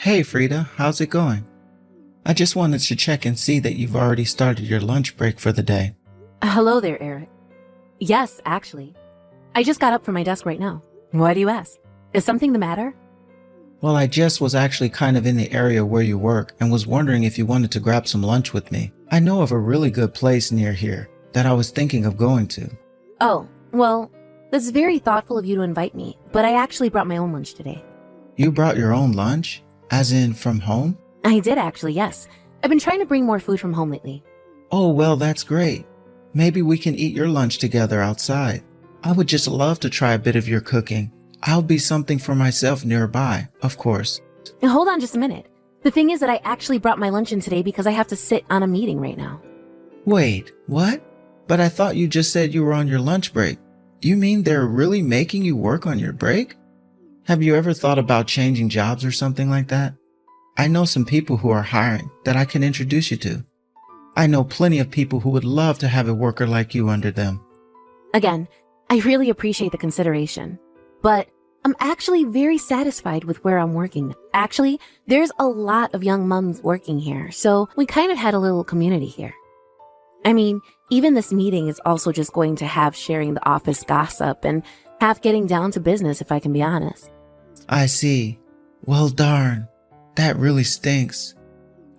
Hey Frida, how's it going? I just wanted to check and see that you've already started your lunch break for the day. Hello there, Eric. Yes, actually. I just got up from my desk right now. Why do you ask? Is something the matter? Well, I just was actually kind of in the area where you work and was wondering if you wanted to grab some lunch with me. I know of a really good place near here that I was thinking of going to. Oh, well, that's very thoughtful of you to invite me, but I actually brought my own lunch today. You brought your own lunch? As in from home? I did actually, yes. I've been trying to bring more food from home lately. Oh, well, that's great. Maybe we can eat your lunch together outside. I would just love to try a bit of your cooking. I'll be something for myself nearby, of course. Hold on just a minute. The thing is that I actually brought my lunch in today because I have to sit on a meeting right now. Wait, what? But I thought you just said you were on your lunch break. You mean they're really making you work on your break? Have you ever thought about changing jobs or something like that? I know some people who are hiring that I can introduce you to. I know plenty of people who would love to have a worker like you under them. Again, I really appreciate the consideration, but I'm actually very satisfied with where I'm working. Actually, there's a lot of young moms working here, so we kind of had a little community here. I mean, even this meeting is also just going to have sharing the office gossip and half getting down to business, if I can be honest. I see. Well, darn. That really stinks.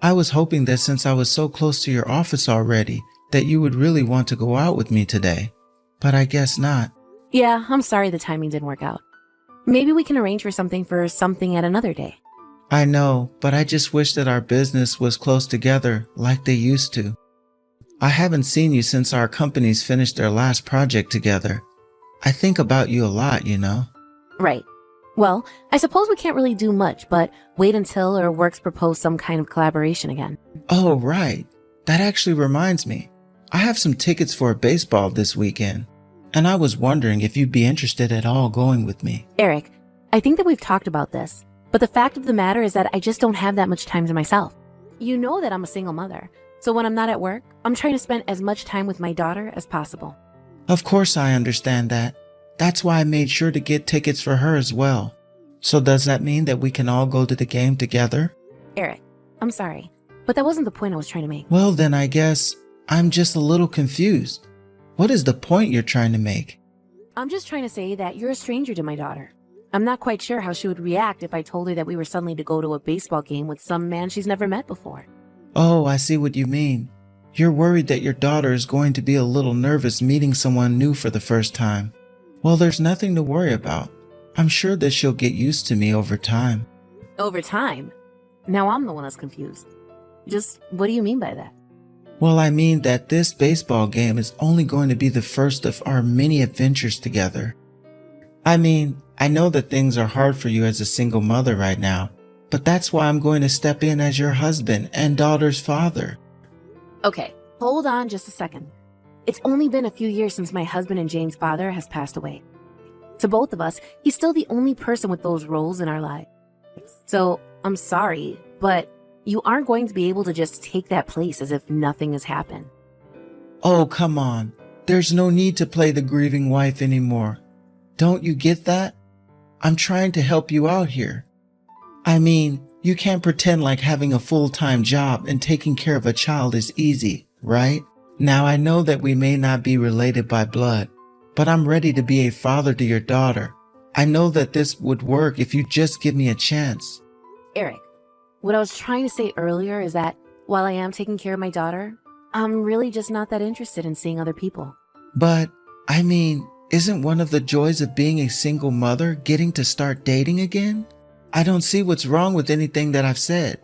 I was hoping that since I was so close to your office already, that you would really want to go out with me today. But I guess not. Yeah, I'm sorry the timing didn't work out. Maybe we can arrange for something at another day. I know, but I just wish that our business was close together like they used to. I haven't seen you since our companies finished their last project together. I think about you a lot, you know. Right. Well, I suppose we can't really do much, but wait until our works propose some kind of collaboration again. Oh, right. That actually reminds me. I have some tickets for a baseball this weekend, and I was wondering if you'd be interested at all going with me. Eric, I think that we've talked about this, but the fact of the matter is that I just don't have that much time to myself. You know that I'm a single mother, so when I'm not at work, I'm trying to spend as much time with my daughter as possible. Of course I understand that. That's why I made sure to get tickets for her as well. So does that mean that we can all go to the game together? Eric, I'm sorry, but that wasn't the point I was trying to make. Well, then I guess I'm just a little confused. What is the point you're trying to make? I'm just trying to say that you're a stranger to my daughter. I'm not quite sure how she would react if I told her that we were suddenly to go to a baseball game with some man she's never met before. Oh, I see what you mean. You're worried that your daughter is going to be a little nervous meeting someone new for the first time. Well, there's nothing to worry about. I'm sure that she'll get used to me over time. Over time? Now I'm the one that's confused. Just what do you mean by that? Well, I mean that this baseball game is only going to be the first of our many adventures together. I mean, I know that things are hard for you as a single mother right now, but that's why I'm going to step in as your husband and daughter's father. Okay, hold on just a second. It's only been a few years since my husband and Jane's father has passed away. To both of us, he's still the only person with those roles in our lives. So, I'm sorry, but you aren't going to be able to just take that place as if nothing has happened. Oh, come on. There's no need to play the grieving wife anymore. Don't you get that? I'm trying to help you out here. I mean, you can't pretend like having a full-time job and taking care of a child is easy, right? Now, I know that we may not be related by blood, but I'm ready to be a father to your daughter. I know that this would work if you just give me a chance. Eric, what I was trying to say earlier is that while I am taking care of my daughter, I'm really just not that interested in seeing other people. But, I mean, isn't one of the joys of being a single mother getting to start dating again? I don't see what's wrong with anything that I've said.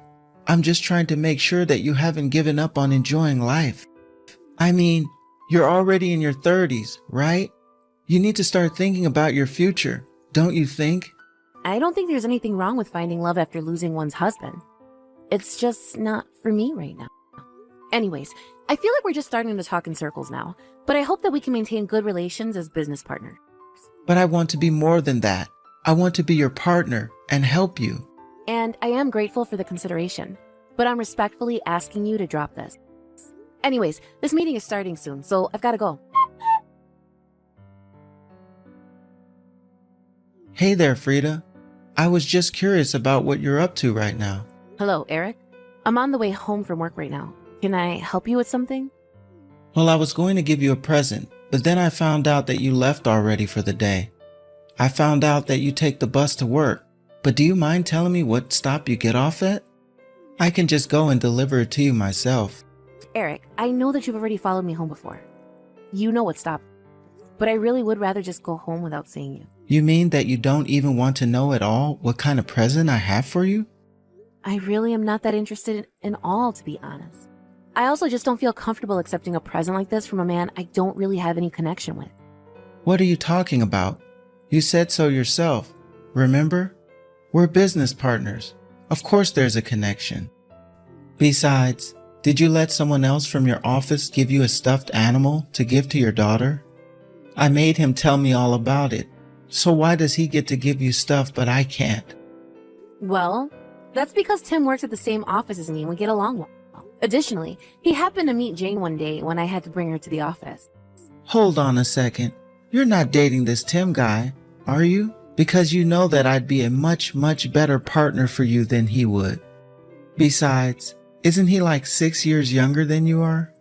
I'm just trying to make sure that you haven't given up on enjoying life. I mean, you're already in your 30s, right? You need to start thinking about your future, don't you think? I don't think there's anything wrong with finding love after losing one's husband. It's just not for me right now. Anyways, I feel like we're just starting to talk in circles now, but I hope that we can maintain good relations as business partners. But I want to be more than that. I want to be your partner and help you. And I am grateful for the consideration, but I'm respectfully asking you to drop this. Anyways, this meeting is starting soon, so I've got to go. Hey there, Frida. I was just curious about what you're up to right now. Hello, Eric. I'm on the way home from work right now. Can I help you with something? Well, I was going to give you a present, but then I found out that you left already for the day. I found out that you take the bus to work, but do you mind telling me what stop you get off at? I can just go and deliver it to you myself. Eric, I know that you've already followed me home before. You know what stop, but I really would rather just go home without seeing you. You mean that you don't even want to know at all what kind of present I have for you? I really am not that interested in all, to be honest. I also just don't feel comfortable accepting a present like this from a man I don't really have any connection with. What are you talking about? You said so yourself. Remember? We're business partners. Of course there's a connection. Besides, did you let someone else from your office give you a stuffed animal to give to your daughter? I made him tell me all about it. So why does he get to give you stuff but I can't? Well, that's because Tim works at the same office as me and we get along well. Additionally, he happened to meet Jane one day when I had to bring her to the office. Hold on a second. You're not dating this Tim guy, are you? Because you know that I'd be a much, much better partner for you than he would. Besides, isn't he like 6 years younger than you are?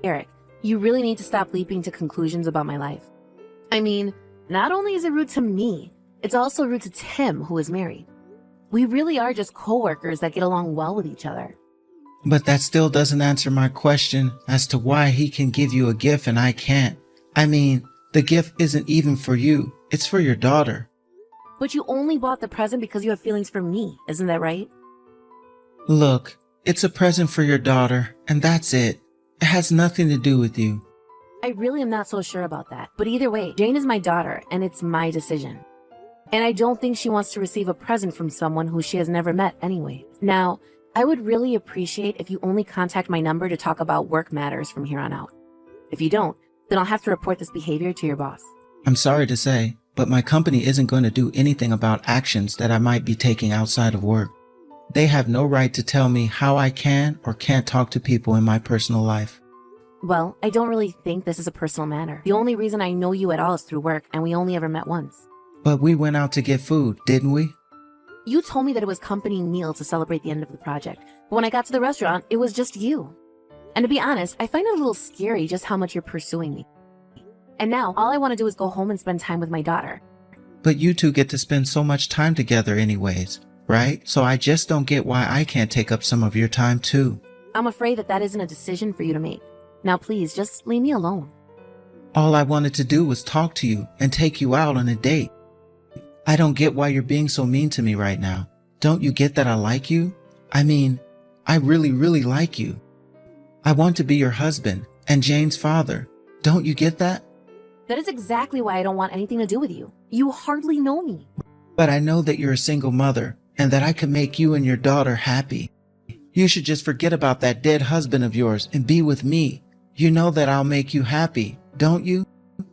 Eric, you really need to stop leaping to conclusions about my life. I mean, not only is it rude to me, it's also rude to Tim, who is married. We really are just co-workers that get along well with each other. But that still doesn't answer my question as to why he can give you a gift and I can't. I mean, the gift isn't even for you. It's for your daughter. But you only bought the present because you have feelings for me, isn't that right? Look, it's a present for your daughter, and that's it. It has nothing to do with you. I really am not so sure about that. But either way, Jane is my daughter, and it's my decision. And I don't think she wants to receive a present from someone who she has never met anyway. Now, I would really appreciate if you only contact my number to talk about work matters from here on out. If you don't, then I'll have to report this behavior to your boss. I'm sorry to say, but my company isn't going to do anything about actions that I might be taking outside of work. They have no right to tell me how I can or can't talk to people in my personal life. Well, I don't really think this is a personal matter. The only reason I know you at all is through work, and we only ever met once. But we went out to get food, didn't we? You told me that it was company meal to celebrate the end of the project. But when I got to the restaurant, it was just you. And to be honest, I find it a little scary just how much you're pursuing me. And now, all I want to do is go home and spend time with my daughter. But you two get to spend so much time together anyways, right? So I just don't get why I can't take up some of your time too. I'm afraid that that isn't a decision for you to make. Now please, just leave me alone. All I wanted to do was talk to you and take you out on a date. I don't get why you're being so mean to me right now. Don't you get that I like you? I mean, I really, really like you. I want to be your husband and Jane's father. Don't you get that? That is exactly why I don't want anything to do with you. You hardly know me. But I know that you're a single mother and that I could make you and your daughter happy. You should just forget about that dead husband of yours and be with me. You know that I'll make you happy, don't you?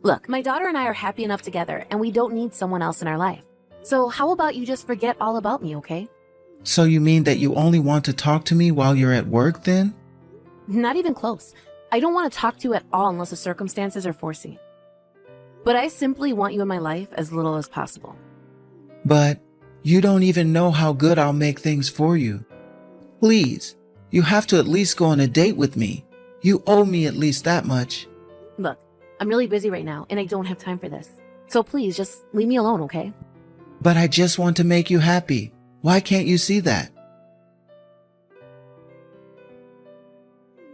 Look, my daughter and I are happy enough together, and we don't need someone else in our life. So how about you just forget all about me, okay? So you mean that you only want to talk to me while you're at work then? Not even close. I don't want to talk to you at all unless the circumstances are forcing. But I simply want you in my life as little as possible. But you don't even know how good I'll make things for you. Please, you have to at least go on a date with me. You owe me at least that much. Look, I'm really busy right now, and I don't have time for this. So please, just leave me alone, okay? But I just want to make you happy. Why can't you see that?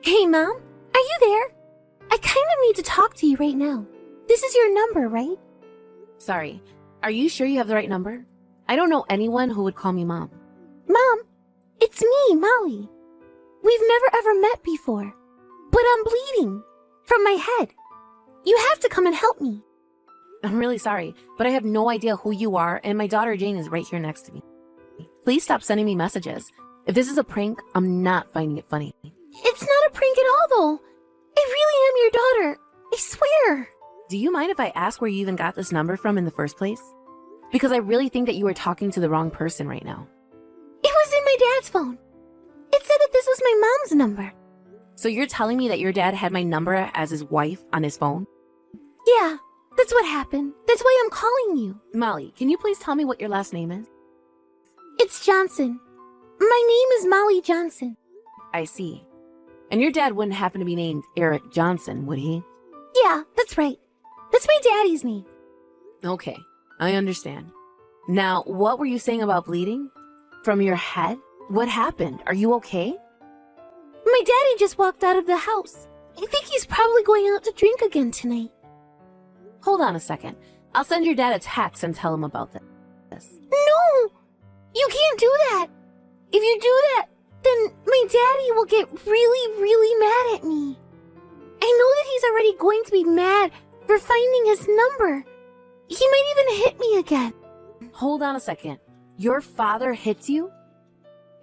Hey, Mom, are you there? I kind of need to talk to you right now. This is your number, right? Sorry, are you sure you have the right number? I don't know anyone who would call me Mom. Mom, it's me, Molly. We've never ever met before, but I'm bleeding from my head. You have to come and help me. I'm really sorry, but I have no idea who you are, and my daughter Jane is right here next to me. Please stop sending me messages. If this is a prank, I'm not finding it funny. It's not a prank at all, though. I really am your daughter. I swear. Do you mind if I ask where you even got this number from in the first place? Because I really think that you are talking to the wrong person right now. It was in my dad's phone. It said that this was my mom's number. So you're telling me that your dad had my number as his wife on his phone? Yeah, that's what happened. That's why I'm calling you. Molly, can you please tell me what your last name is? It's Johnson. My name is Molly Johnson. I see. And your dad wouldn't happen to be named Eric Johnson, would he? Yeah, that's right. That's my daddy's name. Okay, I understand. Now, what were you saying about bleeding? From your head? What happened? Are you okay? My daddy just walked out of the house. I think he's probably going out to drink again tonight. Hold on a second. I'll send your dad a text and tell him about this. No! You can't do that! If you do that, then my daddy will get really, really mad at me. I know that he's already going to be mad for finding his number. He might even hit me again. Hold on a second. Your father hits you?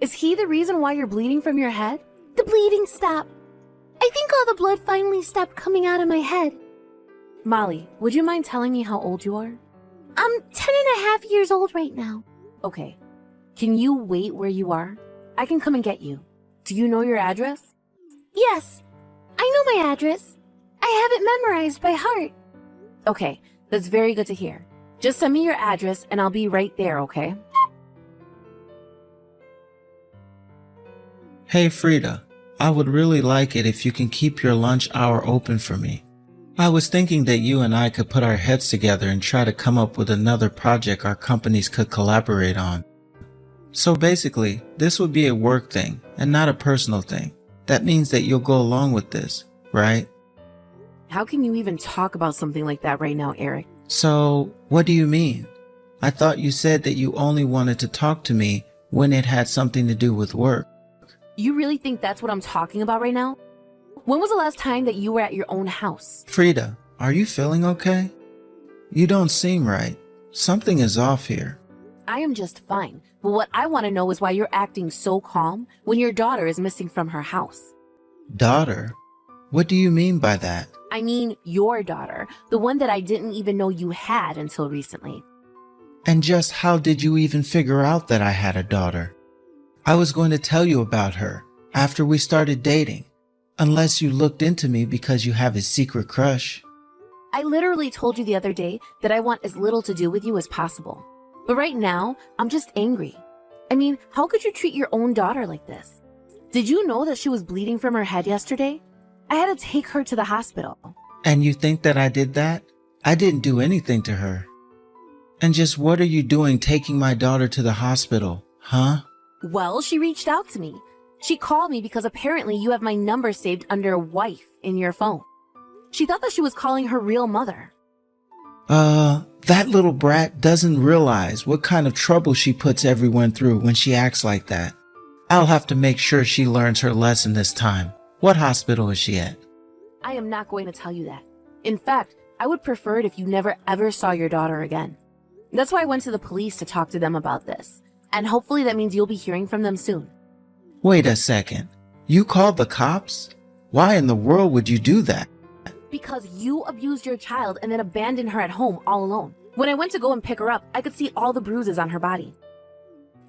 Is he the reason why you're bleeding from your head? The bleeding stopped. I think all the blood finally stopped coming out of my head. Molly, would you mind telling me how old you are? I'm 10.5 years old right now. Okay. Can you wait where you are? I can come and get you. Do you know your address? Yes, I know my address. I have it memorized by heart. Okay, that's very good to hear. Just send me your address and I'll be right there, okay? Hey Frida, I would really like it if you can keep your lunch hour open for me. I was thinking that you and I could put our heads together and try to come up with another project our companies could collaborate on. So basically, this would be a work thing and not a personal thing. That means that you'll go along with this, right? How can you even talk about something like that right now, Eric? So, what do you mean? I thought you said that you only wanted to talk to me when it had something to do with work. You really think that's what I'm talking about right now? When was the last time that you were at your own house? Frida, are you feeling okay? You don't seem right. Something is off here. I am just fine. But what I want to know is why you're acting so calm when your daughter is missing from her house. Daughter? What do you mean by that? I mean your daughter, the one that I didn't even know you had until recently. And just how did you even figure out that I had a daughter? I was going to tell you about her after we started dating, unless you looked into me because you have a secret crush. I literally told you the other day that I want as little to do with you as possible. But right now, I'm just angry. I mean, how could you treat your own daughter like this? Did you know that she was bleeding from her head yesterday? I had to take her to the hospital. And you think that I did that? I didn't do anything to her. And just what are you doing taking my daughter to the hospital, huh? Well, she reached out to me. She called me because apparently you have my number saved under wife in your phone. She thought that she was calling her real mother. That little brat doesn't realize what kind of trouble she puts everyone through when she acts like that. I'll have to make sure she learns her lesson this time. What hospital is she at? I am not going to tell you that. In fact, I would prefer it if you never ever saw your daughter again. That's why I went to the police to talk to them about this. And hopefully that means you'll be hearing from them soon. Wait a second. You called the cops? Why in the world would you do that? Because you abused your child and then abandoned her at home all alone. When I went to go and pick her up, I could see all the bruises on her body.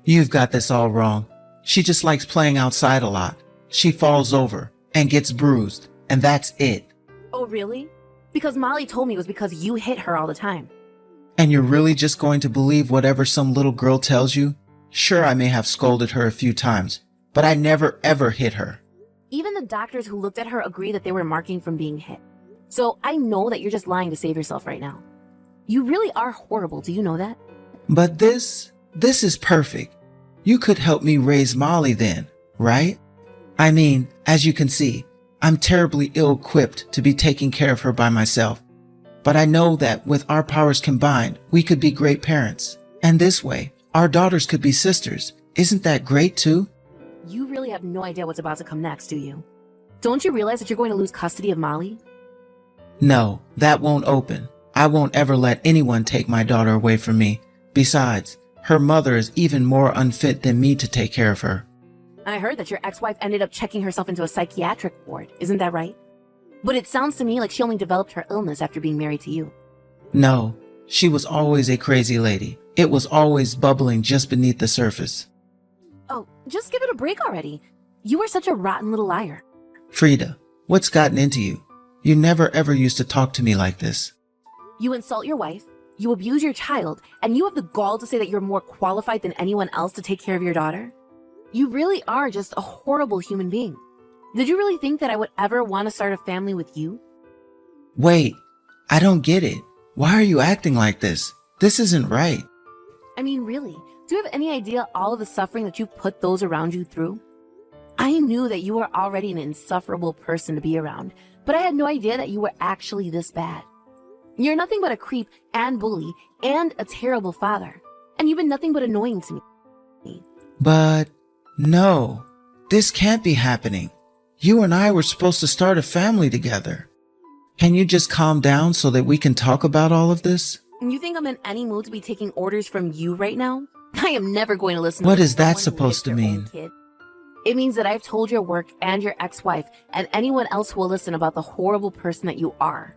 You've got this all wrong. She just likes playing outside a lot. She falls over and gets bruised, and that's it. Oh, really? Because Molly told me it was because you hit her all the time. And you're really just going to believe whatever some little girl tells you? Sure, I may have scolded her a few times, but I never ever hit her. Even the doctors who looked at her agree that they were marking from being hit. So I know that you're just lying to save yourself right now. You really are horrible, do you know that? But this is perfect. You could help me raise Molly then, right? I mean, as you can see, I'm terribly ill-equipped to be taking care of her by myself. But I know that with our powers combined, we could be great parents. And this way, our daughters could be sisters. Isn't that great too? You really have no idea what's about to come next, do you? Don't you realize that you're going to lose custody of Molly? No, that won't open. I won't ever let anyone take my daughter away from me. Besides, her mother is even more unfit than me to take care of her. I heard that your ex-wife ended up checking herself into a psychiatric ward, isn't that right? But it sounds to me like she only developed her illness after being married to you. No, she was always a crazy lady. It was always bubbling just beneath the surface. Oh, just give it a break already. You were such a rotten little liar. Frida, what's gotten into you? You never ever used to talk to me like this. You insult your wife, You abuse your child, and you have the gall to say that you're more qualified than anyone else to take care of your daughter? You really are just a horrible human being. Did you really think that I would ever want to start a family with you? Wait, I don't get it. Why are you acting like this? This isn't right. I mean, really, do you have any idea all of the suffering that you've put those around you through? I knew that you were already an insufferable person to be around, but I had no idea that you were actually this bad. You're nothing but a creep and bully and a terrible father, and you've been nothing but annoying to me. But no, this can't be happening. You and I were supposed to start a family together. Can you just calm down so that we can talk about all of this? You think I'm in any mood to be taking orders from you right now? I am never going to listen What to is that someone who supposed hits to their own mean? kid. It means that I've told your work and your ex-wife and anyone else who will listen about the horrible person that you are.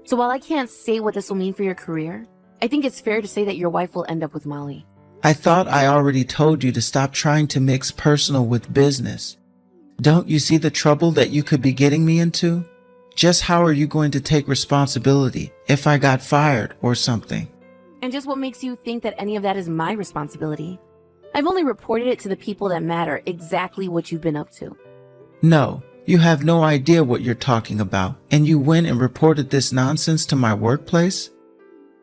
So while I can't say what this will mean for your career, I think it's fair to say that your wife will end up with Molly. I thought I already told you to stop trying to mix personal with business. Don't you see the trouble that you could be getting me into? Just how are you going to take responsibility if I got fired or something? And just what makes you think that any of that is my responsibility? I've only reported it to the people that matter exactly what you've been up to. No, you have no idea what you're talking about, and you went and reported this nonsense to my workplace?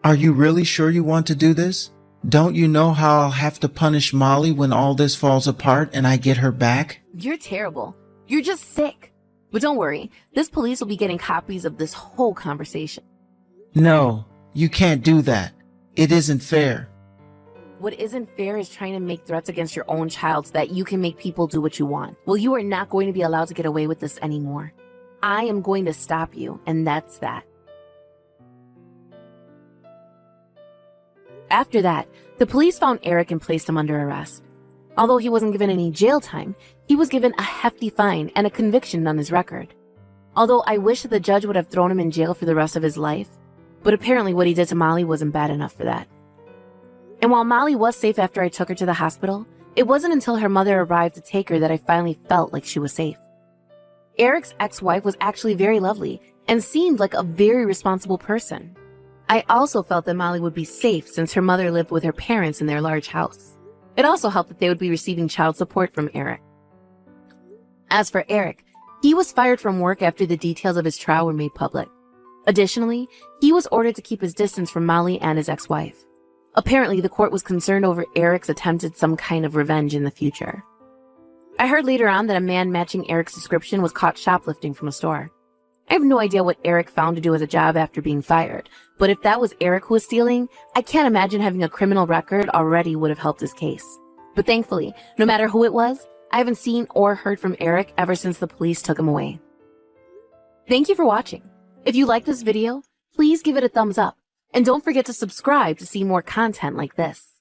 Are you really sure you want to do this? Don't you know how I'll have to punish Molly when all this falls apart and I get her back? You're terrible. You're just sick. But don't worry, this police will be getting copies of this whole conversation. No, you can't do that. It isn't fair. What isn't fair is trying to make threats against your own child so that you can make people do what you want. Well, you are not going to be allowed to get away with this anymore. I am going to stop you, and that's that. After that, the police found Eric and placed him under arrest. Although he wasn't given any jail time, he was given a hefty fine and a conviction on his record. Although I wish that the judge would have thrown him in jail for the rest of his life, but apparently what he did to Molly wasn't bad enough for that. And while Molly was safe after I took her to the hospital, it wasn't until her mother arrived to take her that I finally felt like she was safe. Eric's ex-wife was actually very lovely and seemed like a very responsible person. I also felt that Molly would be safe since her mother lived with her parents in their large house. It also helped that they would be receiving child support from Eric. As for Eric, he was fired from work after the details of his trial were made public. Additionally, he was ordered to keep his distance from Molly and his ex-wife. Apparently, the court was concerned over Eric's attempted some kind of revenge in the future. I heard later on that a man matching Eric's description was caught shoplifting from a store. I have no idea what Eric found to do as a job after being fired, but if that was Eric who was stealing, I can't imagine having a criminal record already would have helped his case. But thankfully, no matter who it was, I haven't seen or heard from Eric ever since the police took him away. Thank you for watching. If you liked this video, please give it a thumbs up, and don't forget to subscribe to see more content like this.